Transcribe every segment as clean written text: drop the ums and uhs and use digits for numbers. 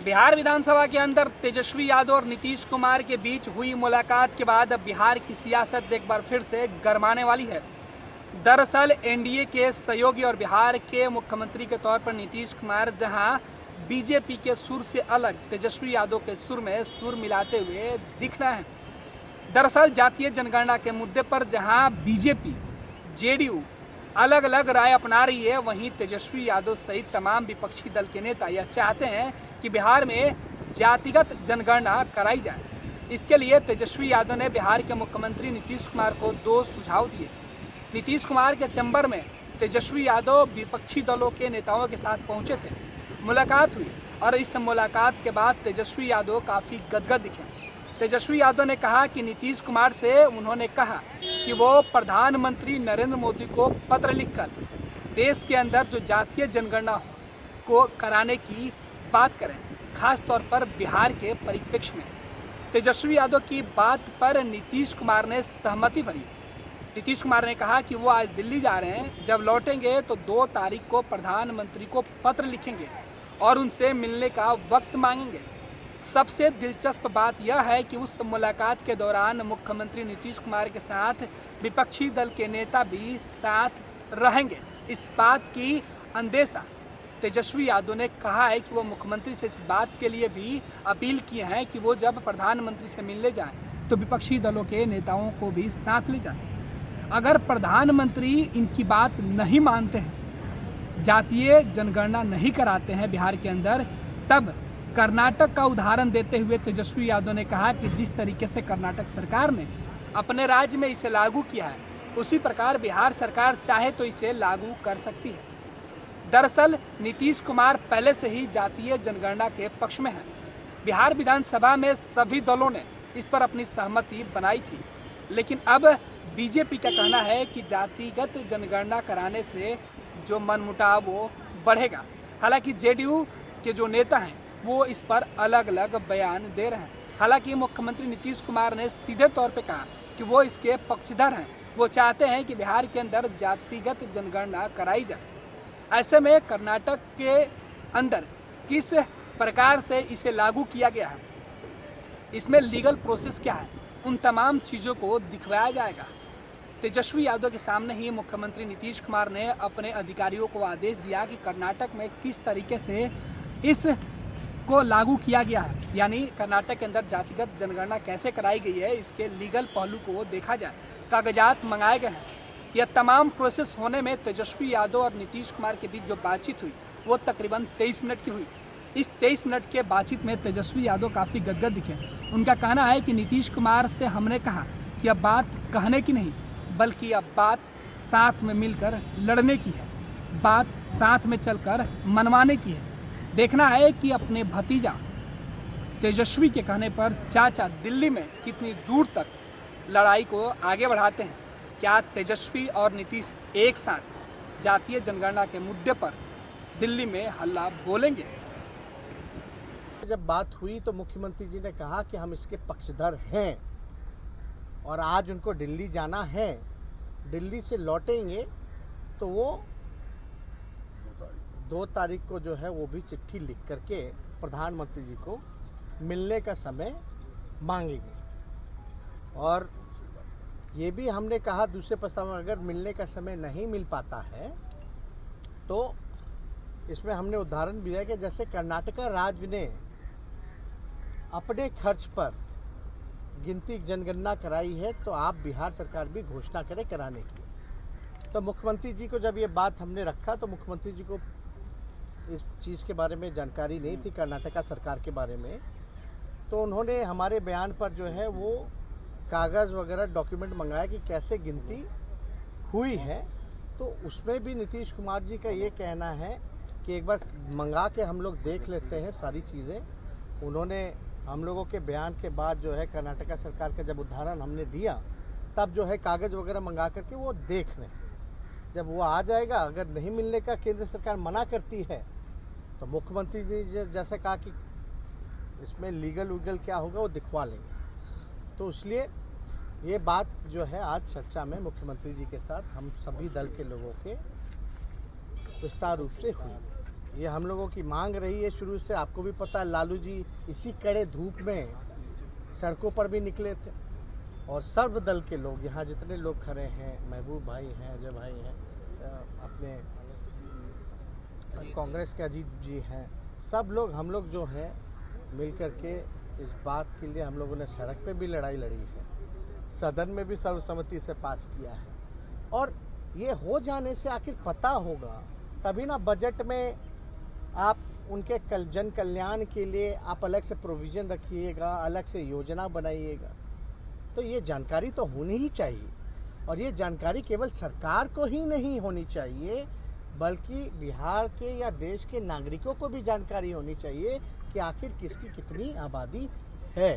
बिहार विधानसभा के अंदर तेजस्वी यादव और नीतीश कुमार के बीच हुई मुलाकात के बाद अब बिहार की सियासत एक बार फिर से गरमाने वाली है। दरअसल एनडीए के सहयोगी और बिहार के मुख्यमंत्री के तौर पर नीतीश कुमार जहां बीजेपी के सुर से अलग तेजस्वी यादव के सुर में सुर मिलाते हुए दिख रहे हैं। दरअसल जातीय जनगणना के मुद्दे पर जहां बीजेपी जेडीयू अलग अलग राय अपना रही है, वहीं तेजस्वी यादव सहित तमाम विपक्षी दल के नेता यह चाहते हैं कि बिहार में जातिगत जनगणना कराई जाए। इसके लिए तेजस्वी यादव ने बिहार के मुख्यमंत्री नीतीश कुमार को 2 सुझाव दिए। नीतीश कुमार के चैम्बर में तेजस्वी यादव विपक्षी दलों के नेताओं के साथ पहुंचे थे। मुलाकात हुई और इस मुलाकात के बाद तेजस्वी यादव काफ़ी गदगद दिखे। तेजस्वी यादव ने कहा कि नीतीश कुमार से उन्होंने कहा कि वो प्रधानमंत्री नरेंद्र मोदी को पत्र लिखकर देश के अंदर जो जातीय जनगणना को कराने की बात करें, खास तौर पर बिहार के परिप्रेक्ष्य में। तेजस्वी यादव की बात पर नीतीश कुमार ने सहमति भरी। नीतीश कुमार ने कहा कि वो आज दिल्ली जा रहे हैं, जब लौटेंगे तो 2 तारीख को प्रधानमंत्री को पत्र लिखेंगे और उनसे मिलने का वक्त मांगेंगे। सबसे दिलचस्प बात यह है कि उस मुलाकात के दौरान मुख्यमंत्री नीतीश कुमार के साथ विपक्षी दल के नेता भी साथ रहेंगे। इस बात की अंदेशा तेजस्वी यादव ने कहा है कि वो मुख्यमंत्री से इस बात के लिए भी अपील किए हैं कि वो जब प्रधानमंत्री से मिलने जाएं तो विपक्षी दलों के नेताओं को भी साथ ले जाएं। अगर प्रधानमंत्री इनकी बात नहीं मानते हैं, जातीय जनगणना नहीं कराते हैं बिहार के अंदर, तब कर्नाटक का उदाहरण देते हुए तेजस्वी यादव ने कहा कि जिस तरीके से कर्नाटक सरकार ने अपने राज्य में इसे लागू किया है, उसी प्रकार बिहार सरकार चाहे तो इसे लागू कर सकती है। दरअसल नीतीश कुमार पहले से ही जातीय जनगणना के पक्ष में हैं। बिहार विधानसभा में सभी दलों ने इस पर अपनी सहमति बनाई थी, लेकिन अब बीजेपी का कहना है कि जातिगत जनगणना कराने से जो मनमुटाव वो बढ़ेगा। हालांकि जेडीयू के जो नेता हैं वो इस पर अलग अलग बयान दे रहे हैं। हालांकि मुख्यमंत्री नीतीश कुमार ने सीधे तौर पे कहा कि वो इसके पक्षधर हैं। वो चाहते हैं कि बिहार के अंदर जातिगत जनगणना कराई जाए। ऐसे में कर्नाटक के अंदर किस प्रकार से इसे लागू किया गया है, इसमें लीगल प्रोसेस क्या है, उन तमाम चीज़ों को दिखवाया जाएगा। तेजस्वी यादव के सामने ही मुख्यमंत्री नीतीश कुमार ने अपने अधिकारियों को आदेश दिया कि कर्नाटक में किस तरीके से इस को लागू किया गया है, यानी कर्नाटक के अंदर जातिगत जनगणना कैसे कराई गई है, इसके लीगल पहलू को देखा जाए। कागजात मंगाए गए हैं। यह तमाम प्रोसेस होने में तेजस्वी यादव और नीतीश कुमार के बीच जो बातचीत हुई वो तकरीबन 23 मिनट की हुई। इस 23 मिनट के बातचीत में तेजस्वी यादव काफ़ी गदगद दिखे। उनका कहना है कि नीतीश कुमार से हमने कहा कि अब बात कहने की नहीं, बल्कि अब बात साथ में मिलकर लड़ने की है, बात साथ में चलकर मनवाने की है। देखना है कि अपने भतीजा तेजस्वी के कहने पर चाचा दिल्ली में कितनी दूर तक लड़ाई को आगे बढ़ाते हैं। क्या तेजस्वी और नीतीश एक साथ जातीय जनगणना के मुद्दे पर दिल्ली में हल्ला बोलेंगे? जब बात हुई तो मुख्यमंत्री जी ने कहा कि हम इसके पक्षधर हैं और आज उनको दिल्ली जाना है। दिल्ली से लौटेंगे तो वो 2 तारीख को जो है वो भी चिट्ठी लिख करके प्रधानमंत्री जी को मिलने का समय मांगेंगे। और ये भी हमने कहा दूसरे प्रस्ताव में, अगर मिलने का समय नहीं मिल पाता है तो इसमें हमने उदाहरण भी है कि जैसे कर्नाटक राज्य ने अपने खर्च पर गिनती जनगणना कराई है, तो आप बिहार सरकार भी घोषणा करें कराने की। तो मुख्यमंत्री जी को जब ये बात हमने रखा तो मुख्यमंत्री जी को इस चीज़ के बारे में जानकारी नहीं थी, कर्नाटका सरकार के बारे में। तो उन्होंने हमारे बयान पर जो है वो कागज़ वगैरह डॉक्यूमेंट मंगाया कि कैसे गिनती हुई है। तो उसमें भी नीतीश कुमार जी का ये कहना है कि एक बार मंगा के हम लोग देख लेते हैं सारी चीज़ें। उन्होंने हम लोगों के बयान के बाद जो है कर्नाटका सरकार का जब उदाहरण हमने दिया, तब जो है कागज़ वगैरह मंगा करके वो देख लें। जब वो आ जाएगा, अगर नहीं मिलने का केंद्र सरकार मना करती है तो मुख्यमंत्री ने जैसे कहा कि इसमें लीगल क्या होगा वो दिखवा लेंगे। तो इसलिए ये बात जो है आज चर्चा में मुख्यमंत्री जी के साथ हम सभी दल के लोगों के विस्तार रूप से हुई। ये हम लोगों की मांग रही है शुरू से। आपको भी पता है, लालू जी इसी कड़े धूप में सड़कों पर भी निकले थे और सर्व दल के लोग, यहाँ जितने लोग खड़े हैं, महबूब भाई हैं, अजय भाई हैं, अपने कांग्रेस के अजीत जी हैं, सब लोग हम लोग जो हैं मिल कर के इस बात के लिए हम लोगों ने सड़क पे भी लड़ाई लड़ी है, सदन में भी सर्वसम्मति से पास किया है। और ये हो जाने से आखिर पता होगा तभी ना बजट में आप उनके जन कल्याण के लिए आप अलग से प्रोविज़न रखिएगा, अलग से योजना बनाइएगा। तो ये जानकारी तो होनी ही चाहिए और ये जानकारी केवल सरकार को ही नहीं होनी चाहिए बल्कि बिहार के या देश के नागरिकों को भी जानकारी होनी चाहिए कि आखिर किसकी कितनी आबादी है।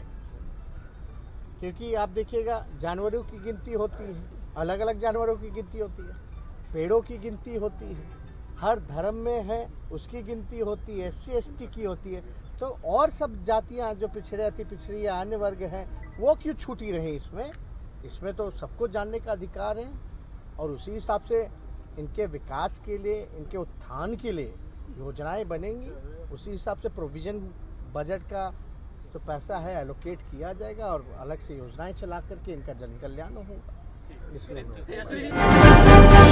क्योंकि आप देखिएगा, जानवरों की गिनती होती है, अलग अलग जानवरों की गिनती होती है, पेड़ों की गिनती होती है, हर धर्म में है उसकी गिनती होती है, SC ST की होती है। तो और सब जातियां जो पिछड़े अति पिछड़ी या अन्य वर्ग हैं वो क्यों छूटी रहे इसमें तो सबको जानने का अधिकार है। और उसी हिसाब से इनके विकास के लिए, इनके उत्थान के लिए योजनाएं बनेंगी, उसी हिसाब से प्रोविज़न बजट का जो पैसा है एलोकेट किया जाएगा और अलग से योजनाएं चला करके इनका जन कल्याण होगा। इसलिए